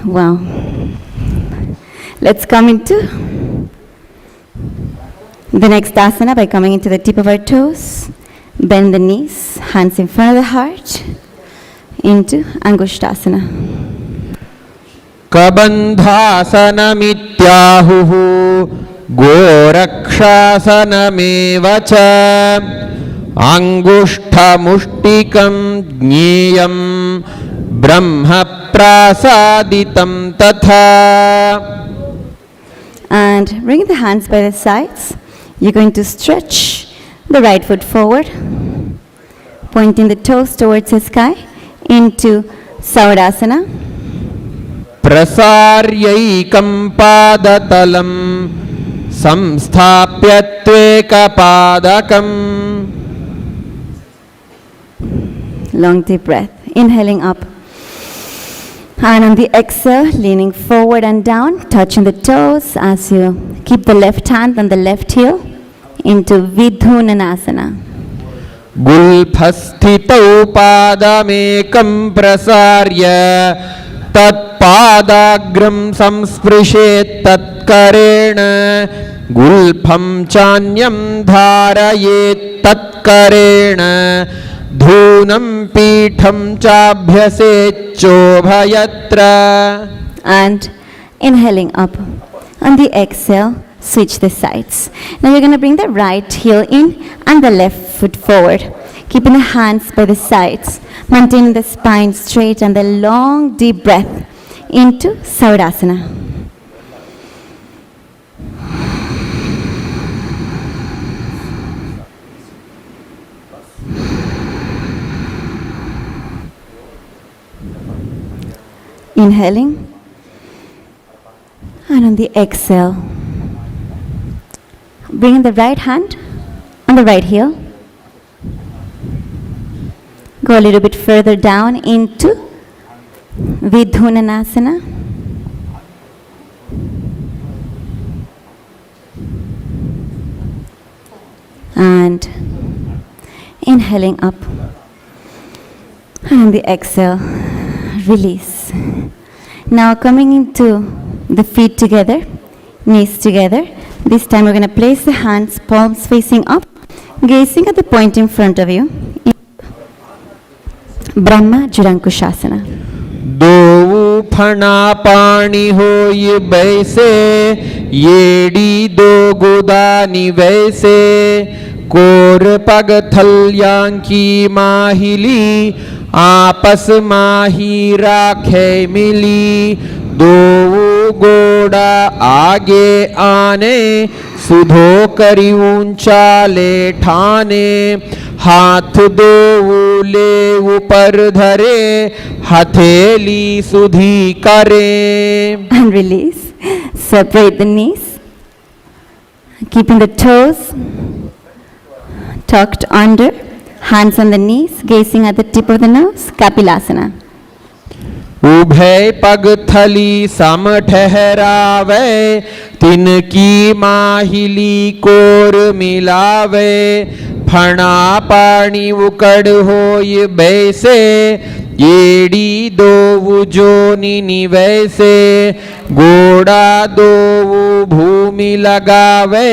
Wow. Let's come into the next asana by coming into the tip of our toes. Bend the knees, hands in front of the heart, into Angushtasana. Kabandhasanamityāhuhu gorakṣāsanameva ca anguṣṭhamuṣṭikam jñeyam brahma prasaditam tatha. And bring the hands by the sides. You're going to stretch the right foot forward, pointing the toes towards the sky, into Savadasana. Prasaryaikum padatalam samsthapya tvekapadakam. Long deep breath. Inhaling up. And on the exhale, leaning forward and down, touching the toes as you keep the left hand on the left heel into Vidhunanasana. Gulphasthitau padamekam prasarya tatpadagram samsprishet tatkarena gulpham chanyam dharayet tatkarena dhunam pītham cābhyaseccobhayatra. And inhaling up. On the exhale, switch the sides. Now you're going to bring the right heel in and the left foot forward. Keeping the hands by the sides. Maintaining the spine straight and the long deep breath into Savadasana. Inhaling, and on the exhale, bring the right hand on the right heel. Go a little bit further down into Vidhunanasana. And inhaling up, and on the exhale, release. Now coming into the feet together, knees together. This time we're going to place the hands, palms facing up, gazing at the point in front of you. Brahma Jirankushasana. दो फणा पानी हो ये बैसे येडी दो गुदानी वैसे core पग थल्यांकी माहिली आपस माही राखे मिली दो गोड़ा आगे आने सुधो करी ऊंचा ले ठाने हाथ दो ले ऊपर धरे हथेली सुधी करे. And release. Separate the knees. Keeping the toes tucked under. Hands on the knees, gazing at the tip of the nose. Kapilasana. उभय पग थली सम ठहरावे तिनकी माहिली कोर मिलावे फणा पानी उकड़ होय बैसे येडी दो जोनी निवैसे गोड़ा दो भूमि लगावे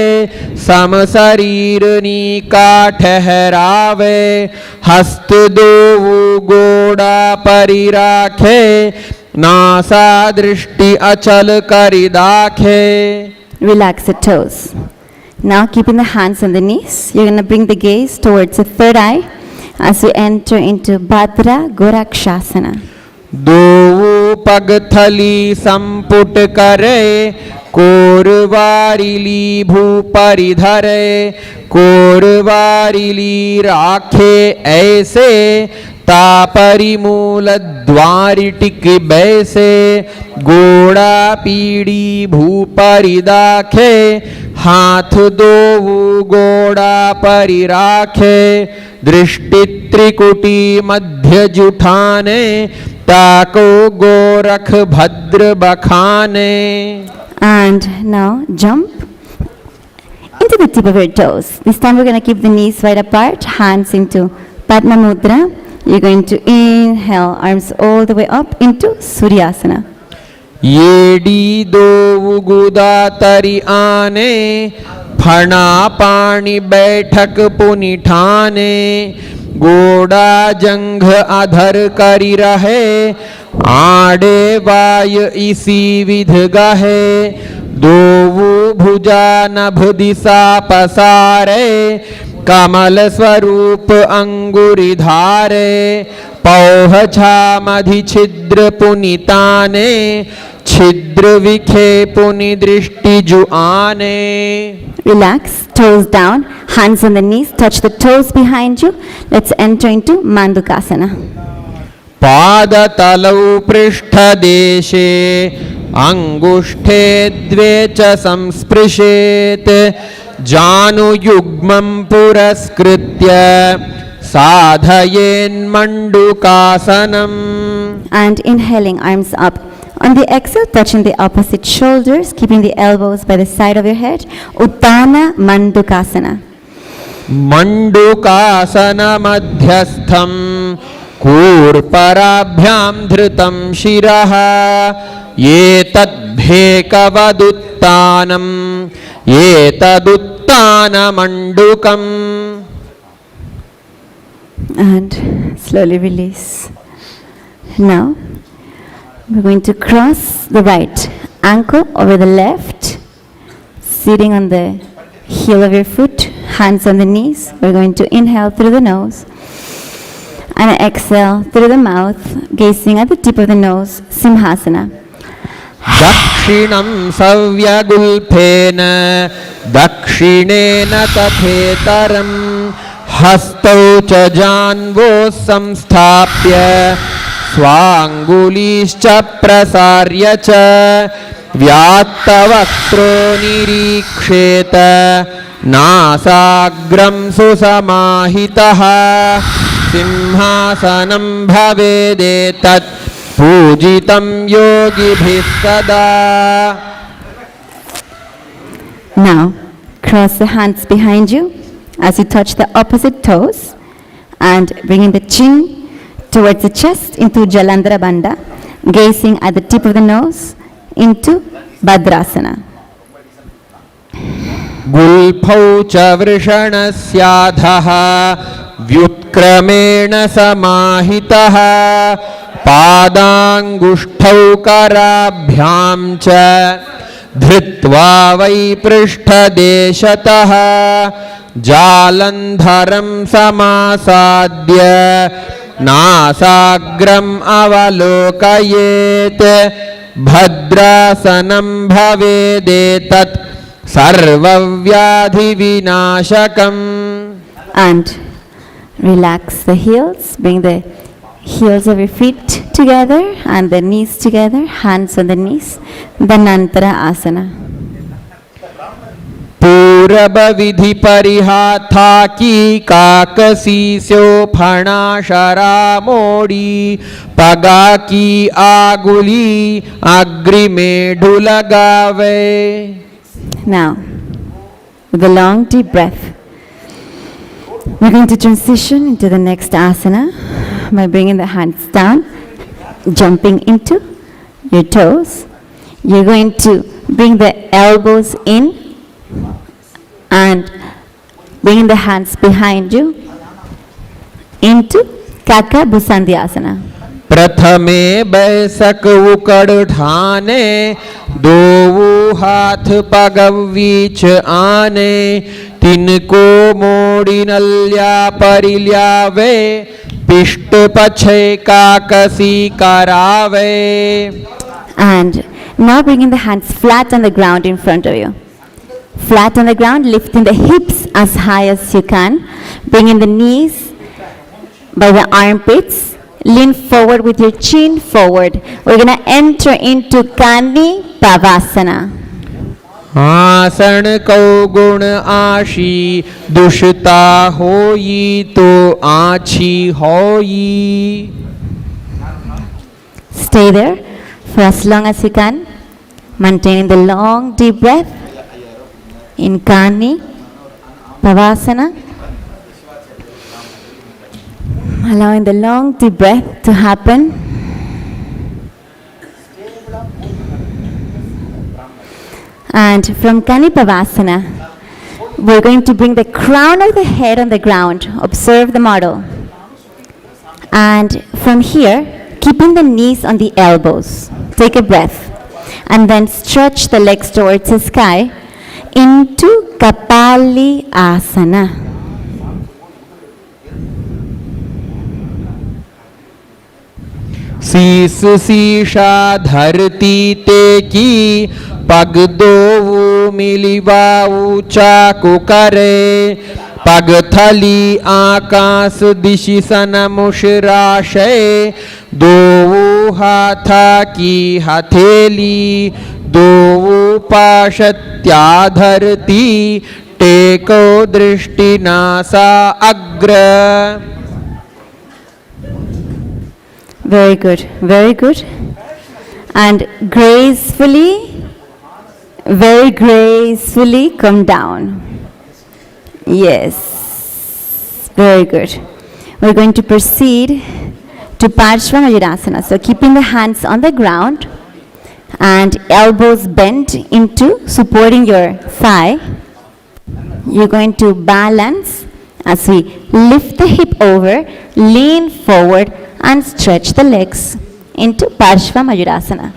सम शरीर नी का ठहरावे हस्त दो गोड़ा परि राखे नासा दृष्टि अचल करि दाखे. Relax the toes. Now keeping the hands on the knees, you're going to bring the gaze towards the third eye as we enter into Bhadra Gorakshasana. दो पग थली संपुट करे कोरवारिली भूपरि धरे कोरवारिली राखे ऐसे तापरि मूल द्वारि टिक बैसे गोड़ा पीड़ी भूपरि दाखे हाथ दो गोड़ा परि राखे दृष्टि त्रिकुटी मध्य जुठाने ताको गोरख भद्र बखाने. And now jump into the tip of your toes. This time we're going to keep the knees wide apart, hands into Padma Mudra, You're going to inhale, arms all the way up into Suryasana. येडी दो गुदा तरी आने फणा पाणी बैठक पुनि ठाने गोड़ा जंघ अधर करी रहे आड़े वाय इसी विध गहे दोवु भुजा नभ दिशा पसारे कमल स्वरूप अंगुरी धारे पौह छामधि छिद्र पुनिताने छिद्र विखे पुनि दृष्टि जुआने. Relax, toes down, hands on the knees, touch the toes behind you. Let's enter into Mandukasana. पाद तलौ पृष्ठ देशे अंगुष्ठे द्वे च संस्पृशेत जानुयुग्मं पुरस्कृत्य साधयेन्मण्डुकासनम्. And inhaling, arms up. On the exhale, touching the opposite shoulders, keeping the elbows by the side of your head. Uttana Mandukasana. मण्डुकासन मध्यस्थं कूर्पराभ्यां धृतं शिरः एतद्भेकवदुत्तानम् एतदुत्तानमण्डुकम्. And slowly release. Now, we're going to cross the right ankle over the left, sitting on the heel of your foot, hands on the knees. We're going to inhale through the nose and exhale through the mouth, gazing at the tip of the nose, Simhasana. दक्षिणं सव्यगुल्फेन दक्षिणेन तथेतरं हस्तौ च जान्वोः संस्थाप्य स्वाङ्गुलीश्च प्रसार्य च व्यात्तवक्त्रो निरीक्षेत नासाग्रं सुसमाहितः सिंहासनं भवेदेतत् पूजितं योगिभिः सदा. Now, cross the hands behind you as you touch the opposite toes and bringing the chin towards the chest into Jalandhara Bandha, gazing at the tip of the nose into Bhadrasana. गुल्फौ च वृषणस्याधः व्युत्क्रमेण समाहितः पादाङ्गुष्ठौ कराभ्यां च धृत्वा वै पृष्ठदेशतः जालन्धरं समासाद्य नासाग्रम् अवलोकयेत् भद्रासनं भवेदेतत् सर्वव्याधिविनाशकम्. And relax the heels, bring the heels of your feet together and the knees together, hands on the knees, Dhanantara Asana. पूरब विधि परिहाथा की काकसीस्यो फणा शरा मोड़ी पगा की आगुली अग्रि में ढुलगावे. Now, with a long deep breath, we're going to transition into the next asana by bringing the hands down, jumping into your toes. You're going to bring the elbows in and bringing the hands behind you into Kaka Bhusandhyasana. प्रथमे बैसक उकड़ ठाने दो हाथ पगवीच आने तिनको मोड़ी नल्या परिल्यावे पिष्ट पछे काकसी करावे. And now bringing the hands flat on the ground in front of you. Flat on the ground, lifting the hips as high as you can. Bringing the knees by the armpits. Lean forward with your chin forward. We're going to enter into Kani Pavasana. आसन को गुण आशी दुष्टा होई तो आछी होई. Stay there for as long as you can, maintaining the long deep breath in Kani Pavasana. Allowing the long deep breath to happen. And from Kanipavasana, we're going to bring the crown of the head on the ground. Observe the model. And from here, keeping the knees on the elbows, take a breath. And then stretch the legs towards the sky into Kapali Asana. शीस शीशा धरती ते की पग दो मिलिवा ऊंचा को करे पग थली आकाश दिशि सन मुशराशय दो हाथा की हथेली दो पाशत्या धरती टेको दृष्टि नासा अग्र. Very good, very good. And gracefully, very gracefully come down. Yes, very good. We're going to proceed to Parshva Mayurasana. So keeping the hands on the ground and elbows bent into supporting your thigh. You're going to balance as we lift the hip over, lean forward and stretch the legs into Parshva Mayurasana.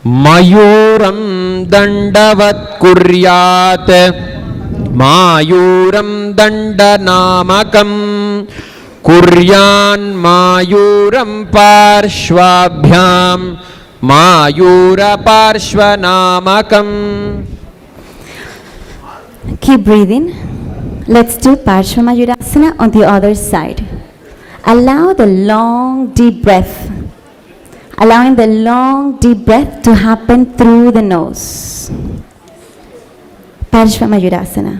मयूरं दंडवत् कुर्यात् मायूरं दंडनामकं कुर्यान् मायूरं पार्श्वाभ्यां मायूरपार्श्वनामकम्. Keep breathing. Let's do Parshva Mayurasana on the other side. Allow the long deep breath. Allowing the long deep breath to happen through the nose. Parshva Mayurasana.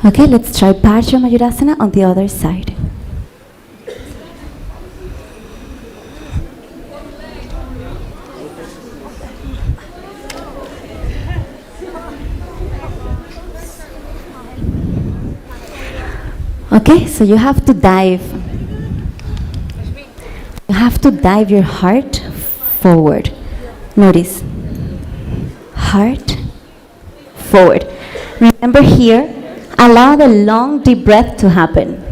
Okay, let's try Parshva Mayurasana on the other side. Okay, so you have to dive. You have to dive your heart forward. Notice. Heart forward. Remember here, allow the long deep breath to happen.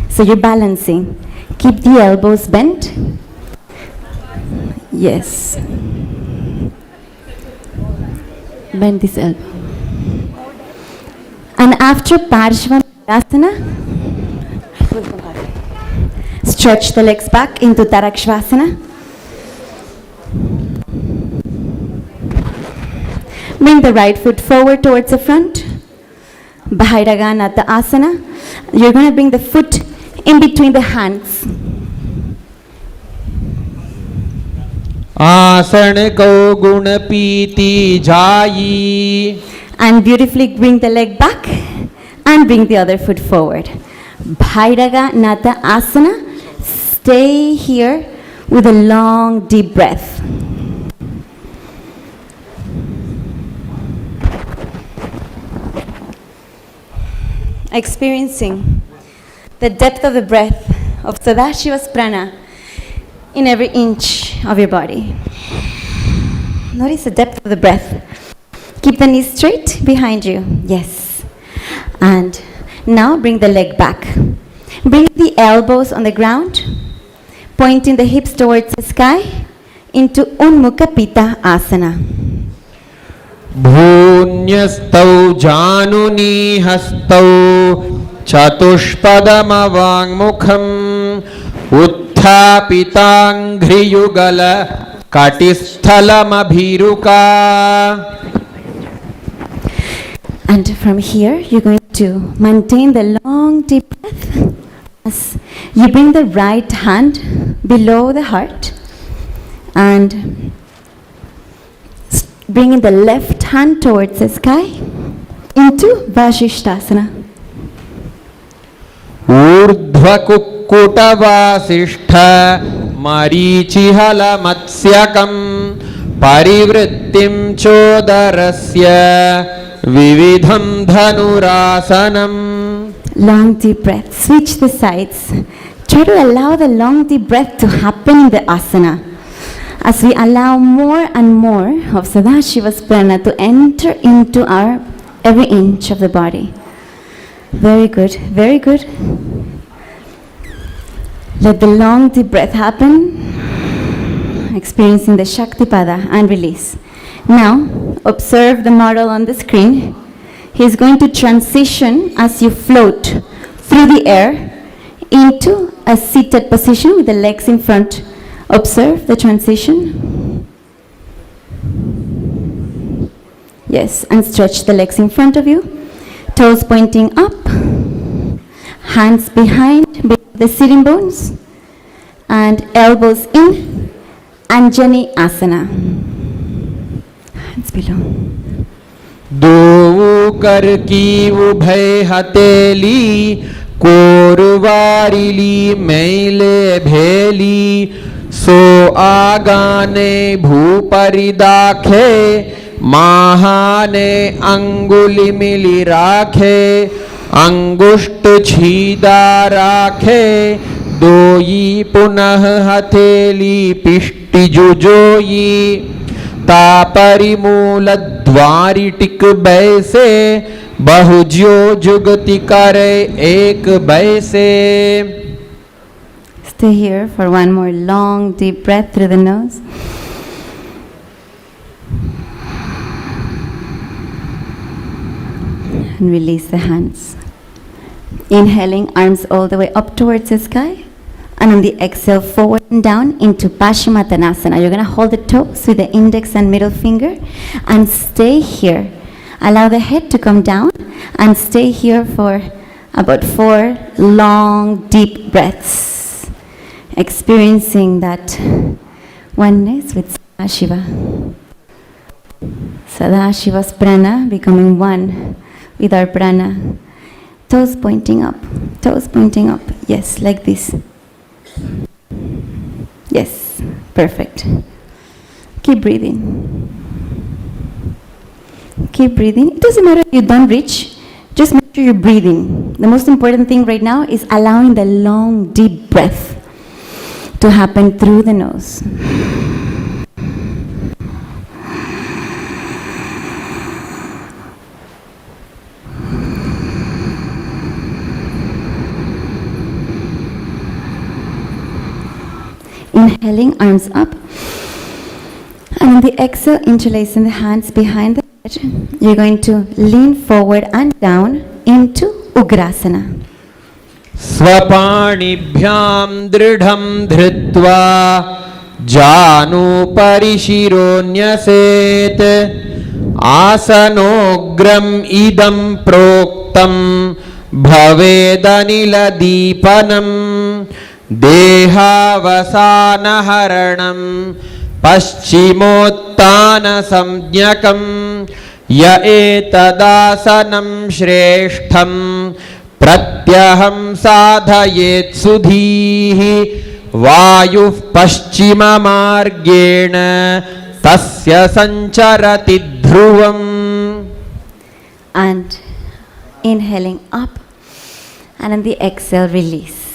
So you're balancing. Keep the elbows bent. Yes. Bend this elbow. And after Parshva Asana, stretch the legs back into Tarakshvasana. Bring the right foot forward towards the front. Bhairaganata Asana. You're going to bring the foot in between the hands. आसन को गुण पीति जाई. And beautifully bring the leg back and bring the other foot forward. Bhairaganata Asana. Stay here with a long deep breath. Experiencing the depth of the breath of Sadashiva's prana in every inch of your body. Notice the depth of the breath. Keep the knees straight behind you. Yes. And now bring the leg back. Bring the elbows on the ground, pointing the hips towards the sky into Unmukha Pitta Asana. भून्यस्तौ जानुनी हस्तौ चतुष्पदमवाङ्मुखम् उत्थापिताङ्घ्रियुगल कटिस्थलमभिरुका. And from here, you're going to maintain the long deep breath as you bring the right hand below the heart and bringing the left hand towards the sky into Vasishthasana. ऊर्ध्वकुक्कुटवासिष्ठ मरीचिहल मत्स्यकम् परिवृत्तिं चोदरस्य विविधं धनुरासनम्. Long deep breath. Switch the sides. Try to allow the long deep breath to happen in the asana. As we allow more and more of Sadashiva's prana to enter into our every inch of the body. Very good, very good. Let the long deep breath happen, experiencing the Shaktipada and release. Now, observe the model on the screen. He is going to transition as you float through the air into a seated position with the legs in front. Observe the transition. Yes, and stretch the legs in front of you. Toes pointing up. Hands behind the sitting bones. And elbows in. Anjani Asana. Hands below. दो कर की उभय हथेली कोरवारिली मैले भेली सो आगाने भूपरि दाखे महाने अंगुली मिली राखे अंगुष्ठ छीदा राखे दोई पुनः हथेली पिष्टि जुजोई तापरिमूल द्वारि टिक बैसे बहुज्यो जुगति करे एक बैसे. Stay here for one more long deep breath through the nose. And release the hands. Inhaling, arms all the way up towards the sky. And on the exhale, forward and down into Paschimottanasana. You're going to hold the toes with the index and middle finger and stay here. Allow the head to come down and stay here for about 4 long, deep breaths. Experiencing that oneness with Sadashiva. Sadashiva's prana becoming one with our prana. Toes pointing up, toes pointing up. Yes, like this. Yes, perfect. Keep breathing. Keep breathing. It doesn't matter if you don't reach, just make sure you're breathing. The most important thing right now is allowing the long, deep breath to happen through the nose. Inhaling, arms up. And on the exhale, interlacing the hands behind the head, you're going to lean forward and down into Ugrasana. स्वपाणिभ्यां दृढं धृत्वा जानुपरि शिरोन्यसेत् आसनोग्रम् इदं प्रोक्तं भवेदनिलदीपनम् देहावसानहरणं पश्चिमोत्तानसंज्ञकं य एतदासनं श्रेष्ठं प्रत्यहं साधयेत् सुधीः वायुः पश्चिममार्गेण तस्य सञ्चरति ध्रुवम्. And inhaling up, and on the exhale, release.